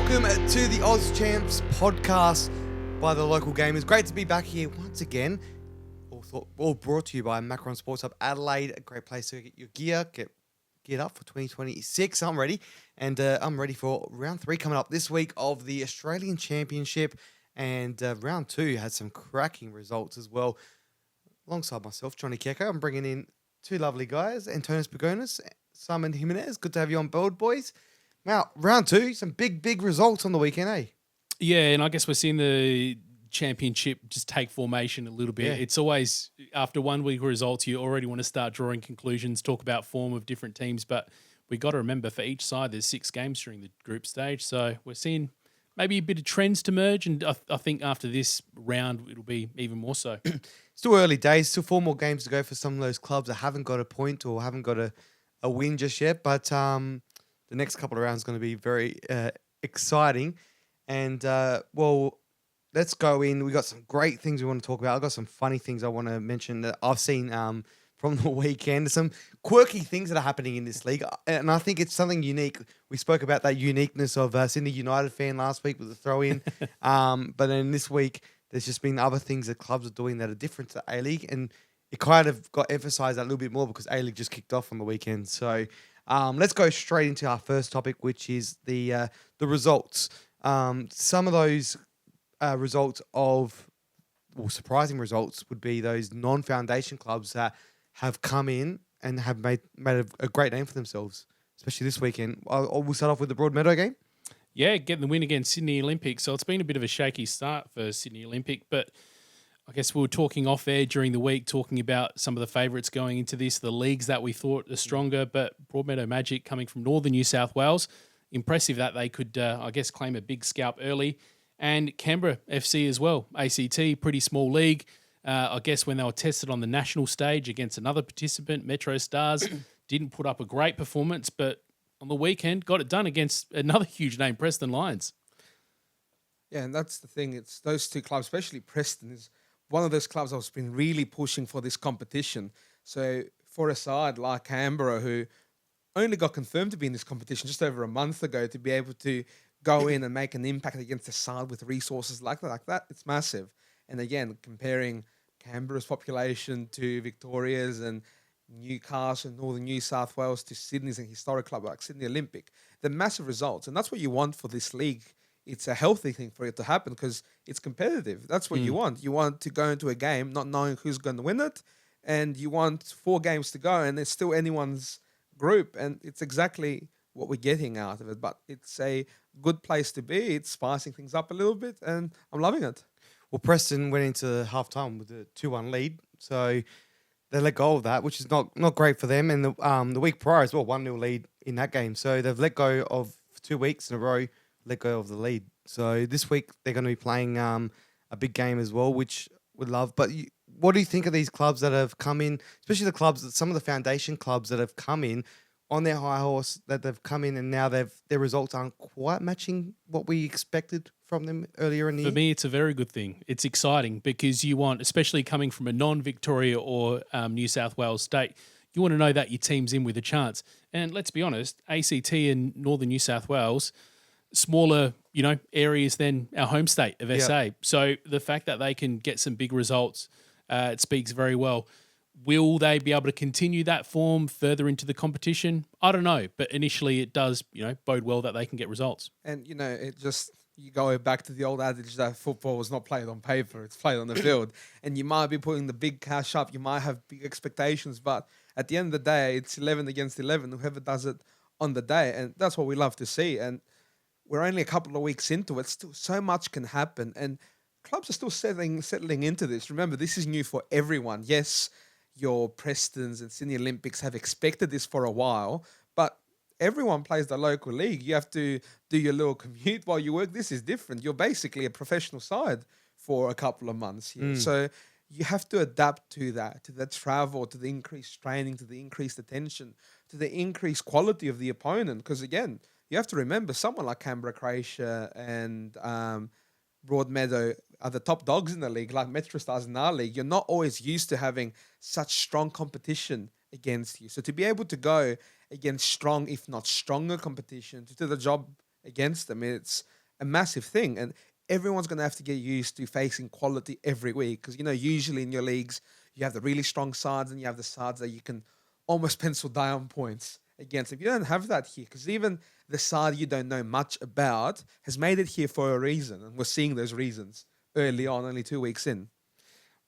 welcome to the Aus Champs podcast by the local gamers. Great to be back here once again. All brought to you by Macron Sports Hub Adelaide. A great place to get your gear, get geared up for 2026. I'm ready, and I'm ready for round 3 coming up this week of the Australian Championship. And round 2 had some cracking results as well. Alongside myself, Johnny Keko, I'm bringing in 2 lovely guys, Antonis Pagonis, Simon Jimenez. Good to have you on board, boys. Now, round 2, some big results on the weekend, eh? Yeah, and I guess we're seeing the championship just take formation a little bit. Yeah. It's always, after 1 week of results, you already want to start drawing conclusions, talk about form of different teams, but we got to remember for each side there's 6 games during the group stage, so we're seeing maybe a bit of trends to merge, and I think after this round it'll be even more so. Still early days, still 4 more games to go for some of those clubs that haven't got a point or haven't got a win just yet, but the next couple of rounds are going to be very exciting. And, well, let's go in. We got some great things we want to talk about. I've got some funny things I want to mention that I've seen from the weekend. Some quirky things that are happening in this league. And I think it's something unique. We spoke about that uniqueness of Sydney United fan last week with the throw-in. But then this week, there's just been other things that clubs are doing that are different to A-League. And it kind of got emphasised a little bit more because A-League just kicked off on the weekend. So let's go straight into our first topic, which is the results. Some of those results surprising results would be those non-foundation clubs that have come in and have made a great name for themselves, especially this weekend. We'll start off with the Broadmeadow game. Yeah, getting the win against Sydney Olympic. So it's been a bit of a shaky start for Sydney Olympic, but I guess we were talking off air during the week, talking about some of the favourites going into this, the leagues that we thought are stronger, but Broadmeadow Magic coming from northern New South Wales, impressive that they could, I guess, claim a big scalp early. And Canberra FC as well, ACT, pretty small league. I guess when they were tested on the national stage against another participant, Metro Stars, didn't put up a great performance, but on the weekend got it done against another huge name, Preston Lions. Yeah, and that's the thing. It's those 2 clubs, especially Preston, is one of those clubs that's been really pushing for this competition. So for a side like Canberra, who only got confirmed to be in this competition just over a month ago, to be able to go in and make an impact against a side with resources like that, it's massive. And again, comparing Canberra's population to Victoria's and Newcastle and northern New South Wales to Sydney's a historic club like Sydney Olympic, they're massive results. And that's what you want for this league. It's a healthy thing for it to happen because it's competitive. That's what you want. You want to go into a game not knowing who's going to win it, and you want 4 games to go, and it's still anyone's group, and it's exactly what we're getting out of it. But it's a good place to be. It's spicing things up a little bit, and I'm loving it. Well, Preston went into half-time with a 2-1 lead, so they let go of that, which is not great for them. And the week prior as well, 1-0 lead in that game. So they've let go of 2 weeks in a row, let go of the lead. So this week they're going to be playing a big game as well, which we love. But what do you think of these clubs that have come in, especially some of the foundation clubs that have come in on their high horse, that they've come in and now their results aren't quite matching what we expected from them earlier in the year? For me, it's a very good thing. It's exciting because you want, especially coming from a non-Victoria or New South Wales state, you want to know that your team's in with a chance. And let's be honest, ACT and northern New South Wales, smaller, areas than our home state of SA. So the fact that they can get some big results, it speaks very well. Will they be able to continue that form further into the competition? I don't know, but initially it does, bode well that they can get results. And, you go back to the old adage that football was not played on paper, it's played on the field. And you might be putting the big cash up, you might have big expectations, but at the end of the day, it's 11 against 11, whoever does it on the day. And that's what we love to see. And we're only a couple of weeks into it. Still, so much can happen. And clubs are still settling into this. Remember, this is new for everyone. Yes, your Prestons and Sydney Olympics have expected this for a while, but everyone plays the local league. You have to do your little commute while you work. This is different. You're basically a professional side for a couple of months here. So you have to adapt to the travel, to the increased training, to the increased attention, to the increased quality of the opponent. Because again, you have to remember someone like Canberra, Croatia and Broadmeadow are the top dogs in the league, like Metro Stars in our league. You're not always used to having such strong competition against you. So to be able to go against strong, if not stronger competition, to do the job against them. It's a massive thing. And everyone's going to have to get used to facing quality every week. Because, usually in your leagues, you have the really strong sides and you have the sides that you can almost pencil down points against. If you don't have that here, because even the side you don't know much about has made it here for a reason. And we're seeing those reasons early on, only 2 weeks in.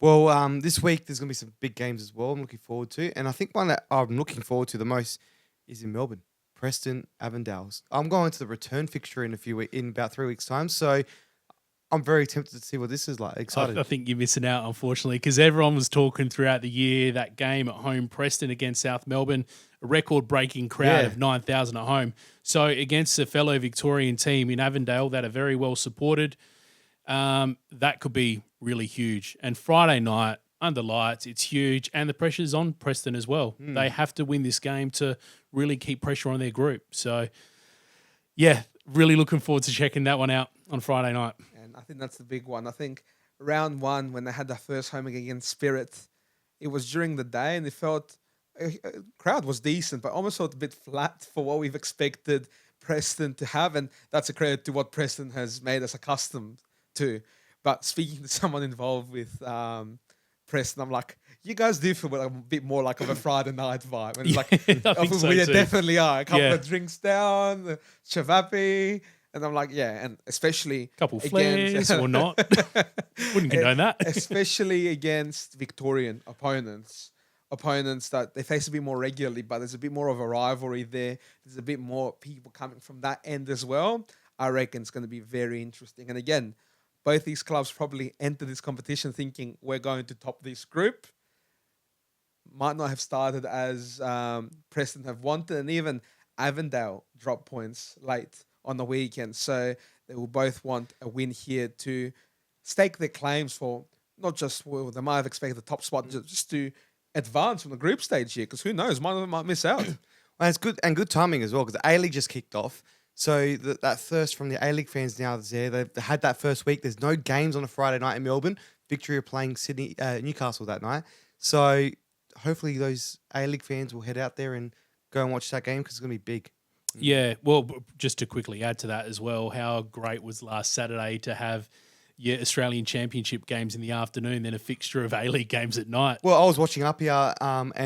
Well, this week there's going to be some big games as well I'm looking forward to. And I think one that I'm looking forward to the most is in Melbourne, Preston Avondale. I'm going to the return fixture in about 3 weeks' time. So I'm very tempted to see what this is like. Excited. I think you're missing out, unfortunately, because everyone was talking throughout the year, that game at home, Preston against South Melbourne, a record-breaking crowd of 9,000 at home. So against a fellow Victorian team in Avondale that are very well supported, that could be really huge. And Friday night, under lights, it's huge. And the pressure's on Preston as well. They have to win this game to really keep pressure on their group. So, yeah, really looking forward to checking that one out on Friday night. And I think that's the big one. I think round one, when they had their first home game against Spirit, it was during the day and it felt, crowd was decent, but almost felt a bit flat for what we've expected Preston to have. And that's a credit to what Preston has made us accustomed to. But speaking to someone involved with Preston, I'm like, you guys do feel a bit more like of a Friday night vibe. And it's like, I think so we too. definitely are. A couple of drinks down, chavapi. And I'm like, yeah, and especially Couple flares or not. Wouldn't condone that. Especially against Victorian opponents that they face a bit more regularly, but there's a bit more of a rivalry there. There's a bit more people coming from that end as well. I reckon it's going to be very interesting. And again, both these clubs probably enter this competition thinking we're going to top this group. Might not have started as Preston have wanted, and even Avondale dropped points late on the weekend. So they will both want a win here to stake their claims for not just, well, they might have expected the top spot, just to advance from the group stage here, because who knows, one of them might miss out. Well, it's good and good timing as well, because the A-League just kicked off. So that thirst from the A-League fans now is there. They've had that first week. There's no games on a Friday night in Melbourne. Victory are playing Newcastle that night. So hopefully those A-League fans will head out there and go and watch that game, because it's going to be big. Yeah, well, just to quickly add to that as well, how great was last Saturday to have Australian Championship games in the afternoon, then a fixture of A-League games at night. Well, I was watching up here gone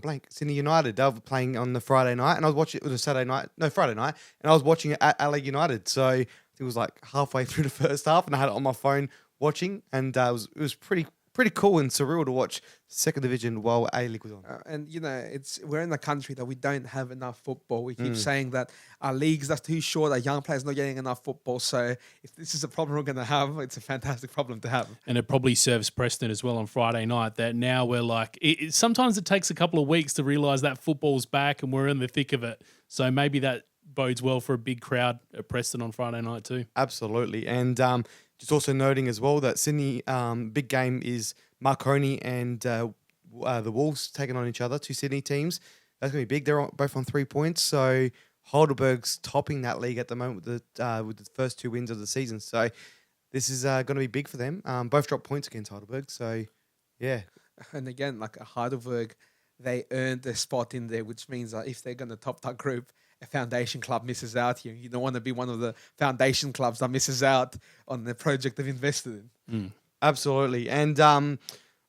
blank. Sydney United, they were playing on the Friday night, and I was watching it was a Friday night, and I was watching it at Adelaide United. So it was like halfway through the first half, and I had it on my phone watching, and it was pretty cool and surreal to watch second division while A-League was on. And we're in a country that we don't have enough football. We keep saying that our leagues are too short, our young players not getting enough football. So if this is a problem we're going to have, it's a fantastic problem to have. And it probably serves Preston as well on Friday night, that now we're like, sometimes it takes a couple of weeks to realise that football's back and we're in the thick of it. So maybe that bodes well for a big crowd at Preston on Friday night too. Absolutely. And just also noting as well that Sydney big game is Marconi and the Wolves taking on each other, two Sydney teams. That's going to be big. They're both on 3 points. So Heidelberg's topping that league at the moment with the first 2 wins of the season. So this is going to be big for them. Both dropped points against Heidelberg. So, yeah. And again, like Heidelberg, they earned their spot in there, which means that if they're going to top that group, a foundation club misses out here. You don't want to be one of the foundation clubs that misses out on the project they've invested in. Absolutely. And,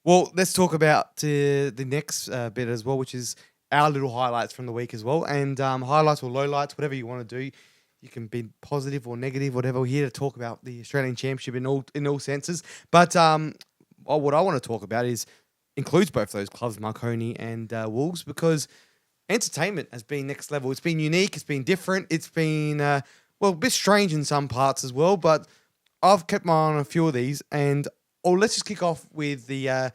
well, let's talk about the next bit as well, which is our little highlights from the week as well. And highlights or lowlights, whatever you want to do. You can be positive or negative, whatever. We're here to talk about the Australian Championship in all senses. But what I want to talk about includes both those clubs, Marconi and Wolves, because entertainment has been next level. It's been unique. It's been different. It's been, a bit strange in some parts as well. But I've kept my eye on a few of these. And let's just kick off with the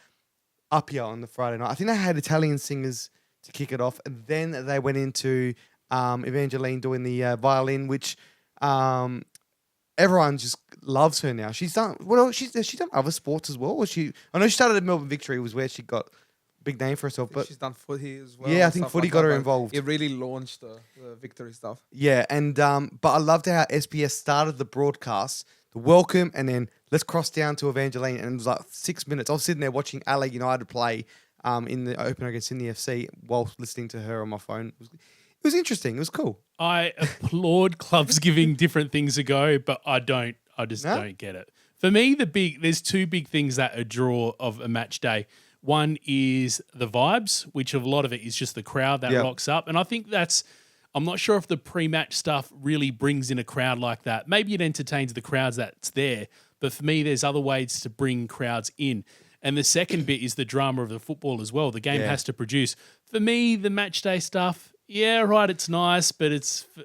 up here on the Friday night. I think they had Italian singers to kick it off. And then they went into Evangeline doing the violin, which everyone just loves her now. She's done other sports as well. I know she started at Melbourne Victory, was where she got big name for herself, but she's done footy as well. Yeah, I think footy got her involved. It really launched the Victory stuff. Yeah, and but I loved how SBS started the broadcast, the welcome, and then let's cross down to Evangeline, and it was like 6 minutes. I was sitting there watching Adelaide United play in the opener against Sydney FC whilst listening to her on my phone. was interesting. It was cool. I applaud clubs giving different things a go, but I just No? don't get it. For me, there's two big things that a draw of a match day. One is the vibes, which a lot of it is just the crowd that rocks up. And I think I'm not sure if the pre-match stuff really brings in a crowd like that. Maybe it entertains the crowds that's there, but for me, there's other ways to bring crowds in. And the second bit is the drama of the football as well. The game has to produce. For me, the match day stuff, yeah, right, it's nice, but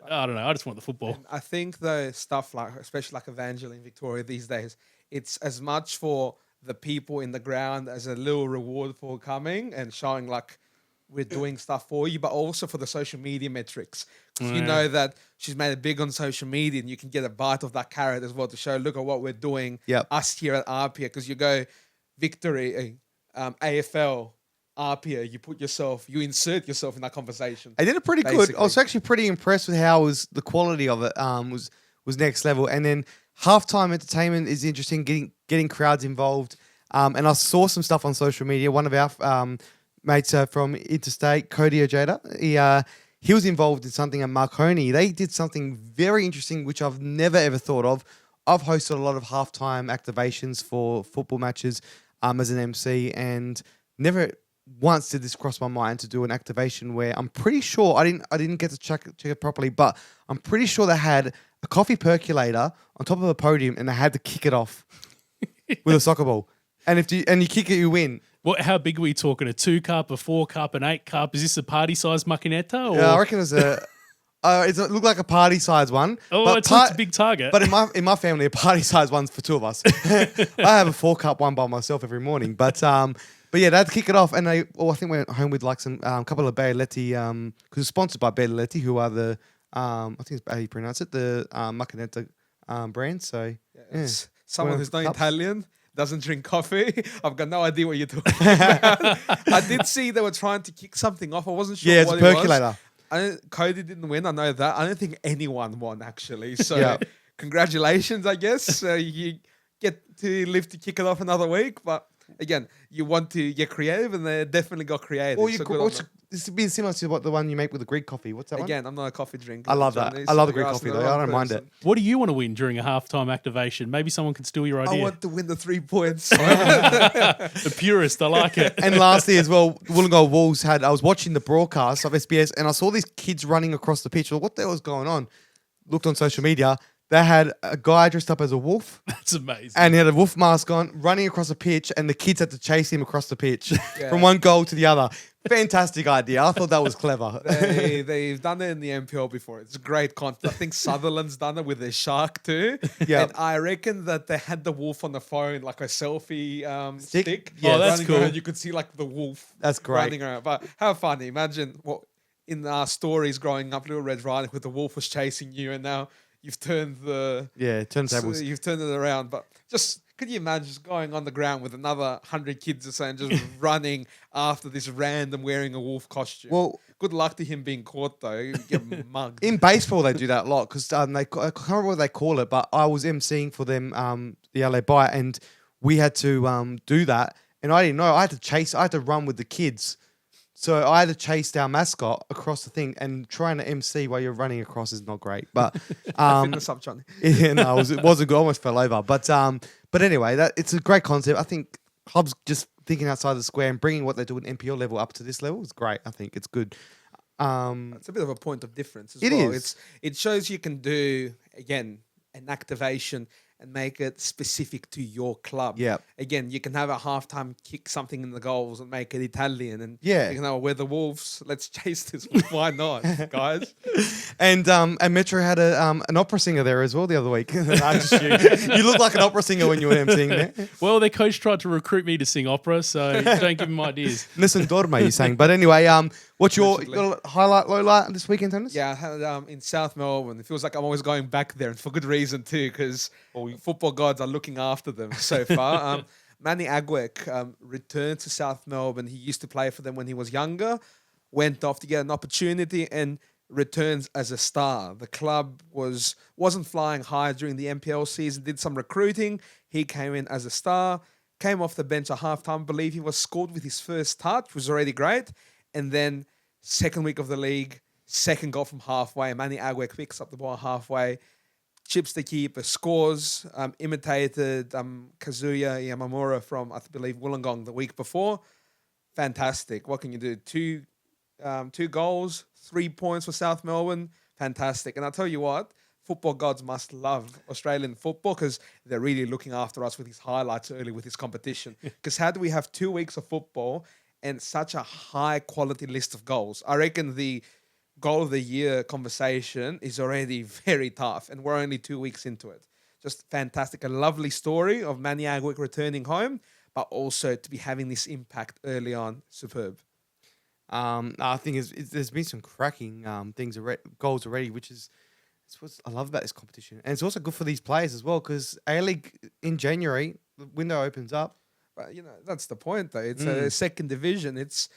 I don't know, I just want the football. And I think the stuff like, especially like Evangeline Victoria these days, it's as much for the people in the ground as a little reward for coming and showing like we're doing stuff for you, but also for the social media metrics. 'Cause you know that she's made it big on social media and you can get a bite of that carrot as well to show, look at what we're doing, us here at RPA, because you go Victory, AFL, RPA, you insert yourself in that conversation. I did it pretty good. I was actually pretty impressed with how the quality of it was next level. And then halftime entertainment is interesting, getting crowds involved. And I saw some stuff on social media. One of our mates from Interstate, Cody Ojeda, he was involved in something at Marconi. They did something very interesting, which I've never ever thought of. I've hosted a lot of halftime activations for football matches as an MC, and never once did this cross my mind to do an activation where I'm pretty sure I didn't get to check it properly, but I'm pretty sure they had a coffee percolator on top of a podium and they had to kick it off with a soccer ball. And if you kick it, you win. How big are we talking? A 2 cup, a 4 cup, an 8 cup? Is this a party size macchinetta? Yeah, I reckon it looked like a party size one. Oh, but it's a big target. But in my family, a party size one's for two of us. I have a 4 cup one by myself every morning. But yeah, they'd kick it off, and I think we went home with like some couple of Baioletti, because it's sponsored by Baioletti, who are the I think it's how you pronounce it, the macchinetta brand. So Someone who's not Italian doesn't drink coffee. I've got no idea what you're talking about. I did see they were trying to kick something off. I wasn't sure. Yeah, it's what a percolator. Cody didn't win. I know that. I don't think anyone won actually. So congratulations, I guess. You get to live to kick it off another week, but. Again, you want to get creative, and they definitely got creative. Well, this would be similar to the one you make with the Greek coffee. What's that one? Again, I'm not a coffee drinker. I love that. I love the Greek coffee, though. I don't mind it. What do you want to win during a halftime activation? Maybe someone can steal your idea. I want to win the 3 points. The purist, I like it. And lastly as well, Wollongong Wolves I was watching the broadcast of SBS, and I saw these kids running across the pitch. Well, what the hell was going on? Looked on social media. They had a guy dressed up as a wolf. That's amazing. And he had a wolf mask on, running across the pitch, and the kids had to chase him across the pitch from one goal to the other. Fantastic idea. I thought that was clever. They've done it in the NPL before. It's a great concept. I think Sutherland's done it with their shark too. Yeah. And I reckon that they had the wolf on the phone, like a selfie stick. Yeah, oh, that's cool. Around. You could see like the wolf running around. But how funny. Imagine what in our stories growing up, Little Red Riding Hood, the wolf was chasing you, and now you've turned turntables. You've turned it around, but just could you imagine just going on the ground with another 100 kids or so and just running after this random wearing a wolf costume? Well, good luck to him being caught though. You get mugged. In baseball, they do that a lot because I can't remember what they call it, but I was emceeing for them, the LA Bite, and we had to do that, and I didn't know. I had to run with the kids. So I had to chase our mascot across the thing, and trying to MC while you're running across is not great. But fitness up, Johnny. Yeah, no, it wasn't good. I almost fell over. But anyway, it's a great concept. I think clubs just thinking outside the square and bringing what they do at NPL level up to this level is great. I think it's good. It's a bit of a point of difference as well. It is. It shows you can do again an activation and make it specific to your club. Yeah. Again, you can have a halftime kick something in the goals and make it Italian. And you can have we're the Wolves. Let's chase this. Why not, guys? And Metro had an opera singer there as well the other week. You look like an opera singer when you were emceeing there. Well, their coach tried to recruit me to sing opera, so don't give him ideas. Listen, Dorma, you sang. But anyway, what's your highlight, low light this weekend, Thomas? Yeah, I had in South Melbourne. It feels like I'm always going back there, and for good reason too, because football gods are looking after them so far. Manyluek Aguek returned to South Melbourne. He used to play for them when he was younger, went off to get an opportunity and returns as a star. The club wasn't flying high during the NPL season, did some recruiting. He came in as a star, came off the bench at halftime. I believe he was scored with his first touch, which was already great. And then second week of the league, second goal from halfway. Manyluek Aguek picks up the ball halfway, chips the keeper, scores, imitated Kazuya Yamamura from, I believe, Wollongong the week before. Fantastic. What can you do? Two goals, 3 points for South Melbourne. Fantastic. And I'll tell you what, football gods must love Australian football because they're really looking after us with these highlights early with this competition. Because how do we have 2 weeks of football and such a high quality list of goals? I reckon the goal of the year conversation is already very tough, and we're only 2 weeks into it. Just fantastic. A lovely story of Manyluek Aguek returning home, but also to be having this impact early on. Superb. I think there's been some cracking goals already, which is it's what I love about this competition. And it's also good for these players as well because A-League in January, the window opens up. But, that's the point, though. It's a second division. It's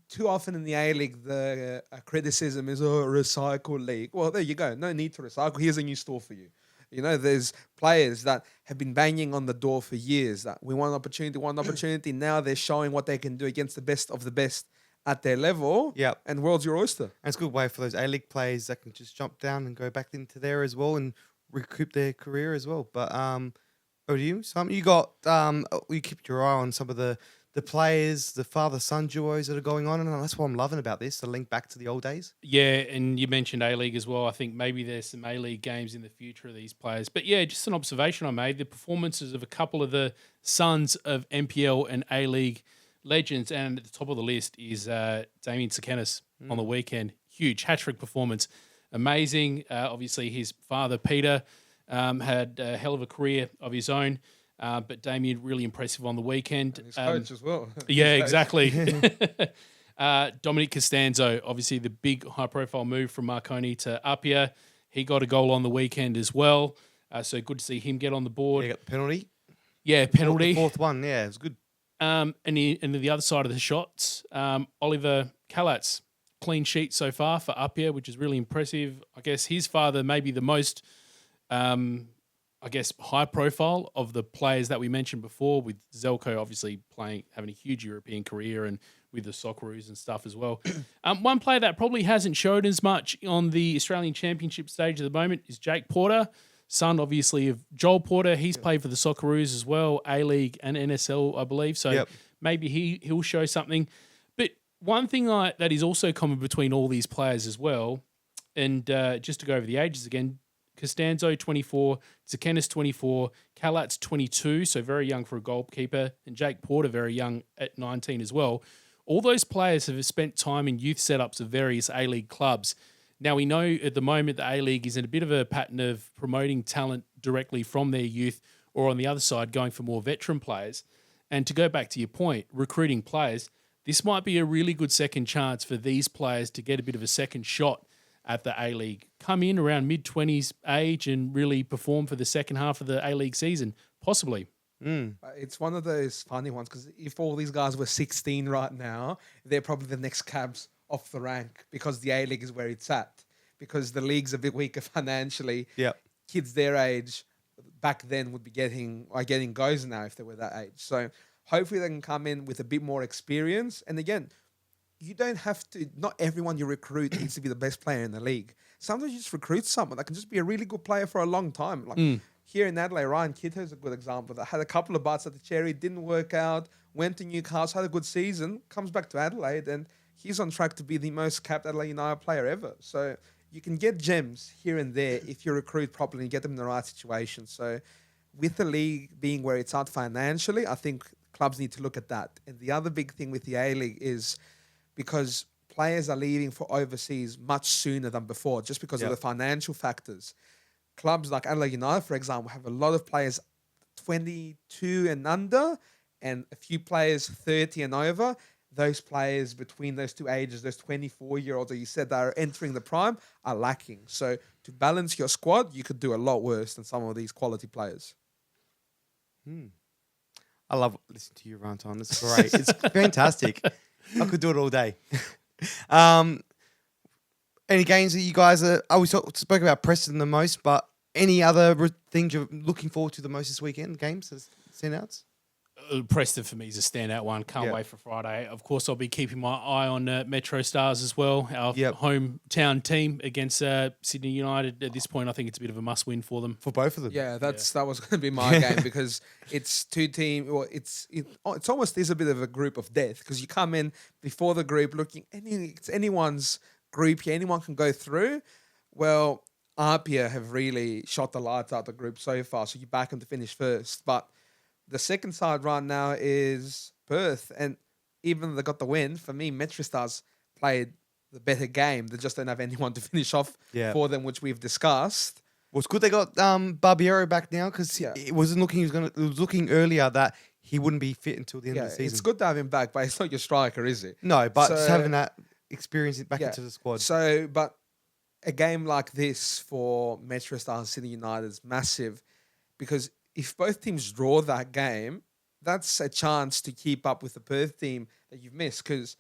too often in the A-League, the criticism is, recycle league. Well, there you go. No need to recycle. Here's a new store for you. There's players that have been banging on the door for years that we want opportunity. Now they're showing what they can do against the best of the best at their level. Yeah. And world's your oyster. And it's a good way for those A-League players that can just jump down and go back into there as well and recoup their career as well. But over to you, Simon. You got you keep your eye on some of the players, the father-son duos that are going on, and that's what I'm loving about this, the link back to the old days. Yeah, and you mentioned A-League as well. I think maybe there's some A-League games in the future of these players. But yeah, just an observation I made. The performances of a couple of the sons of NPL and A-League legends, and at the top of the list is Damien Tsakenis on the weekend. Huge hat-trick performance. Amazing. Obviously, his father, Peter, had a hell of a career of his own. But Damien, really impressive on the weekend. And his coach as well. Yeah, exactly. Dominic Costanzo, obviously the big high-profile move from Marconi to Apia. He got a goal on the weekend as well. So good to see him get on the board. Yeah, got the penalty. Yeah, penalty. The fourth one, yeah, it was good. And the other side of the shots, Oliver Kalatz, clean sheet so far for Apia, which is really impressive. I guess his father may be the most... high profile of the players that we mentioned before, with Zelko obviously having a huge European career and with the Socceroos and stuff as well. One player that probably hasn't showed as much on the Australian Championship stage at the moment is Jake Porter, son obviously of Joel Porter. He's played for the Socceroos as well, A-League and NSL, I believe. So maybe he'll show something. But one thing that is also common between all these players as well, and just to go over the ages again, Costanzo, 24, Tsakenis, 24, Kalatz, 22, so very young for a goalkeeper, and Jake Porter, very young at 19 as well. All those players have spent time in youth setups of various A-League clubs. Now, we know at the moment the A-League is in a bit of a pattern of promoting talent directly from their youth, or on the other side, going for more veteran players. And to go back to your point, recruiting players, this might be a really good second chance for these players to get a bit of a second shot at the A-League. Come in around mid-20s age and really perform for the second half of the A-League season, possibly. It's one of those funny ones because if all these guys were 16 right now, they're probably the next cabs off the rank because the A-League is where it's at. Because the league's a bit weaker financially. Yeah, kids their age back then would be getting goes now if they were that age. So hopefully they can come in with a bit more experience. And again, you don't have to, not everyone you recruit needs to be the best player in the league. Sometimes you just recruit someone that can just be a really good player for a long time. Like here in Adelaide, Ryan Kiddo is a good example that had a couple of bites at the cherry, didn't work out, went to Newcastle, had a good season, comes back to Adelaide, and he's on track to be the most capped Adelaide United player ever. So you can get gems here and there if you recruit properly and get them in the right situation. So with the league being where it's at financially, I think clubs need to look at that. And the other big thing with the A-League is because players are leaving for overseas much sooner than before, just because of the financial factors. Clubs like Adelaide United, for example, have a lot of players 22 and under, and a few players 30 and over. Those players between those two ages, those 24-year-olds that you said that are entering the prime, are lacking. So to balance your squad, you could do a lot worse than some of these quality players. I love listening to you rant on. It's great. It's fantastic. I could do it all day. Any games that you guys are... we spoke about Preston the most, but any other things you're looking forward to the most this weekend? Games, standouts? Preston for me is a standout one. Can't Yeah. wait for Friday. Of course, I'll be keeping my eye on Metro Stars as well. Our Yep. hometown team against Sydney United. At this point, I think it's a bit of a must-win for them. For both of them. Yeah, that was going to be my game because it's two team. Well, it's almost is a bit of a group of death because you come in before the group looking it's anyone's group here. Anyone can go through. Well, Apia have really shot the lights out the group so far, so you back them to finish first. But the second side right now is Perth, and even though they got the win, for me, Metro Stars played the better game. They just don't have anyone to finish off for them, which we've discussed. Well, it's good they got Barbiero back now because Yeah. it wasn't looking. It was looking earlier that he wouldn't be fit until the end of the season. It's good to have him back, but it's not your striker, is it? No, but So- just having that experience back into the squad. So, but a game like this for Metro Stars and Sydney United is massive because if both teams draw that game, that's a chance to keep up with the Perth team that you've missed. Because,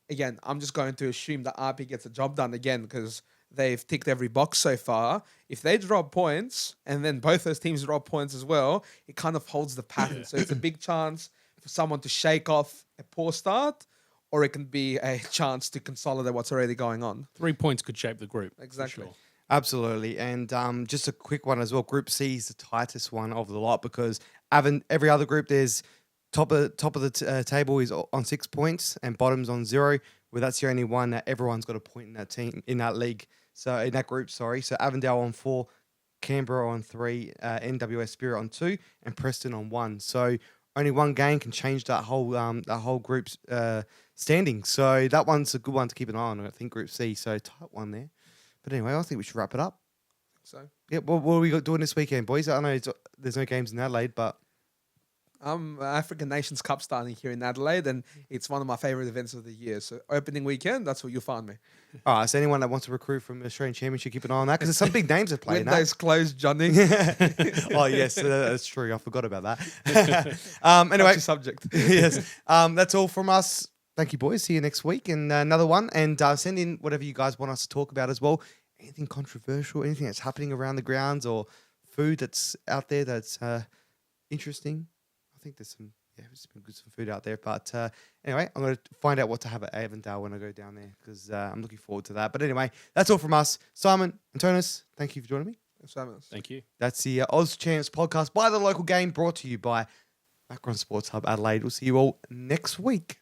again, I'm just going to assume that RP gets the job done again because they've ticked every box so far. If they drop points and then both those teams drop points as well, it kind of holds the pattern. So it's a big chance for someone to shake off a poor start, or it can be a chance to consolidate what's already going on. 3 points could shape the group. Exactly. For sure. Absolutely. And just a quick one as well. Group C is the tightest one of the lot because every other group, there's top of the table is on 6 points and bottom's on 0. Well, that's the only one that everyone's got a point in that team, in that league. So in that group, sorry. So Avondale on 4, Canberra on 3, NWS Spirit on 2, and Preston on 1. So only one game can change that whole group's standing. So that one's a good one to keep an eye on. I think Group C. So tight one there. But anyway, I think we should wrap it up. So Yeah, what are we doing this weekend, boys? I know there's no games in Adelaide, but African Nations Cup starting here in Adelaide, and it's one of my favourite events of the year. So opening weekend, that's where you'll find me. all right. So anyone that wants to recruit from the Australian Championship, keep an eye on that because there's some big names that play in that. Windows closed, Johnny. Oh yes, that's true. I forgot about that. Anyway, Touchy subject. yes. That's all from us. Thank you, boys. See you next week and another one. And send in whatever you guys want us to talk about as well. Anything controversial, anything that's happening around the grounds or food that's out there that's interesting. I think there's some food out there. But anyway, I'm going to find out what to have at Avondale when I go down there because I'm looking forward to that. But anyway, that's all from us. Simon, Antonis, thank you for joining me. Thank you. That's the Aus Champs podcast by The Local Game, brought to you by Macron Sports Hub Adelaide. We'll see you all next week.